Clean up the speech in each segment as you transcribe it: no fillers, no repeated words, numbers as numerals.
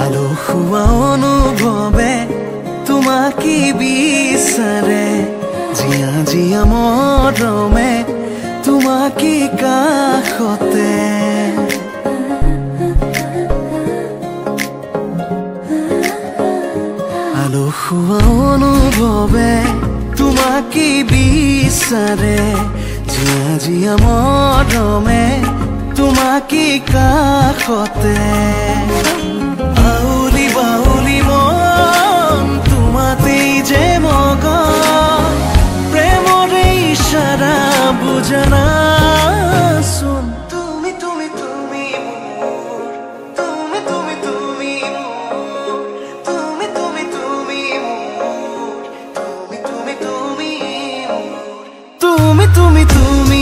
আলসুৱা অনুভৱে তোমাকে বিচাৰে জিয়া জিয়া মৰমে তোমাকে কাষতে আলসুৱা অনুভৱে তোমাকে বিচাৰে জিয়া জিয়া মৰমে তোমাকে কাষতে বাউলি বাউলি মন তোমাতেই যে মগন প্ৰেমৰে ইশাৰা বুজনা চোন তুমি তুমি তুমি মোৰ তুমি তুমি তুমি মোৰ তুমি তুমি তুমি মোৰ তুমি তুমি তুমি মোৰ তুমি তুমি তুমি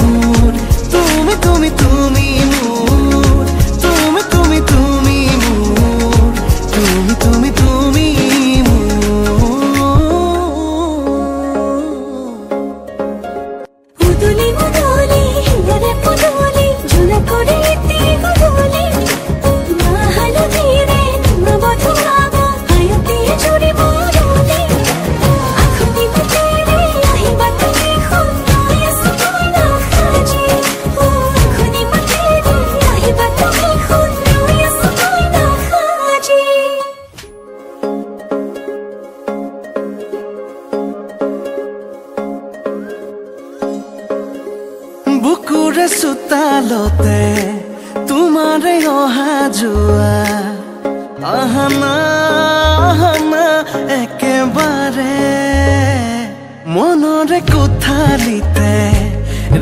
মোৰ তুমি তুমি তুমি মোৰ তুমি তুমি তুমি মোৰ তুমি তুমি তুমি মুদুলি মুদুলি হিয়ারে পুদুলি ঝুলা করে ইতি গুদুলি মাহালো ধীরে তোমা বধুয়াবো আয়তিয়ে জুড়ি বরুলি আখনি মুতেরে আহিবা তুমি খুন্নয়ে সুমনা খাজি আখনি মুতেরে আহিবা তুমি খুন্নয়ে সুমনা খাজি বুকুৰে চোতালতে তোমাৰে অহা যোৱা আহানা আহানা একেবাৰে মনৰে কোঠালিতে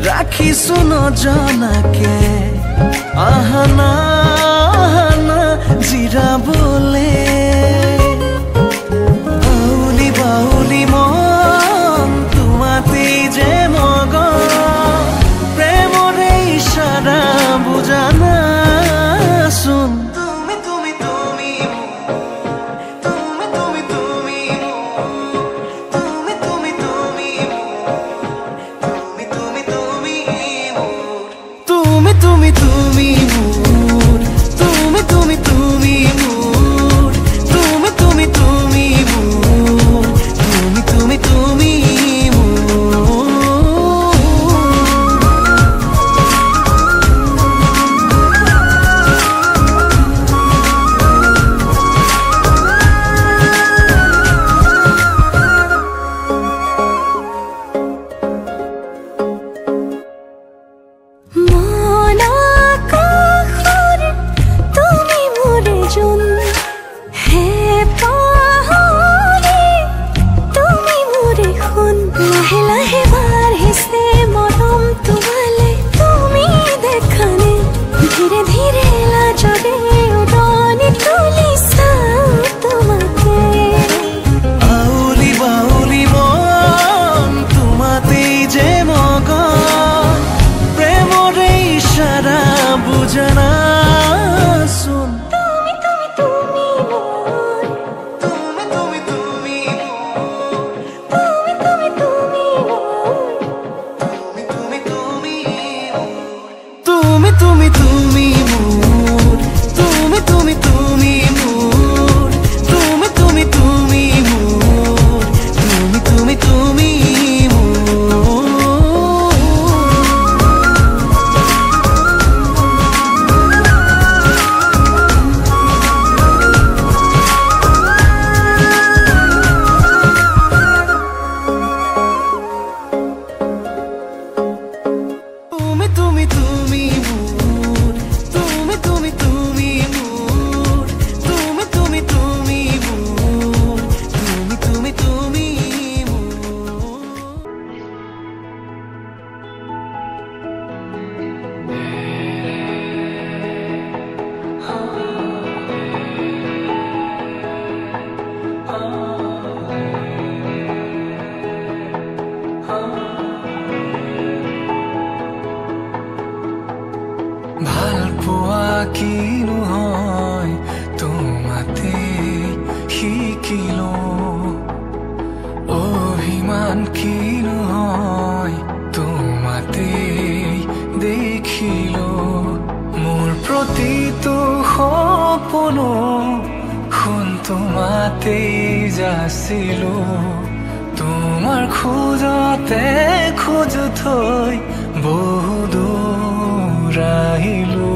ৰাখিছো নজনাকে আহানা আহানা জিৰাবলে বাউলি বাউলি মন তোমাতেই যে মগন প্ৰেমৰে ইশাৰা বুজানা চোন তুমি তুমি তুমি তুমি তুমি তুমি তুমি তুমি তুমি তুমি তুমি তুমি তুমি তুমি তুমি মোৰ তুমি তুমি তুমি মোৰ তুমি তুমি তুমি মোৰ তুমি তুমি তুমি মোৰ মন আকাশৰ তুমি মোৰে জোন হে পাহৰি তুমি মোৰে সোণ লাহে লাহে বাঢ়িছে মৰম তোমালে তুমি দেখানে ধীৰে ধীৰে লাজৰে উৰণি তুলি চাওঁ তোমাকে বাউলি বাউলি মন তোমাতেই যে মগন প্ৰেমৰে ইশাৰা বুজনা চোন তুমি তুমি তুমি মোৰ তুমি তুমি তুমি তুমি তুমি তুমি মোৰ তুমি তুমি তুমি তুমি তুমি মোৰ তুমি তুমি তুমি মোৰ তুমি তুমি তুমি মোৰ তুমি তুমি তুমি মোৰ তুমি তুমি তুমি মোৰ তুমি তুমি তুমি মোৰ তুমি তুমি তুমি মোৰ তুমি তুমি তুমি মোৰ ভাল পোৱা কিনো হয় তোমাতে শিকিলো অভিমান কিনো হয় তোমাতে দেখিলো মোৰ প্ৰতিটো সপোনো তোমাতেই যাচিলো তোমাৰ খোজতে খোজ থৈ বহু দূৰ আহিলো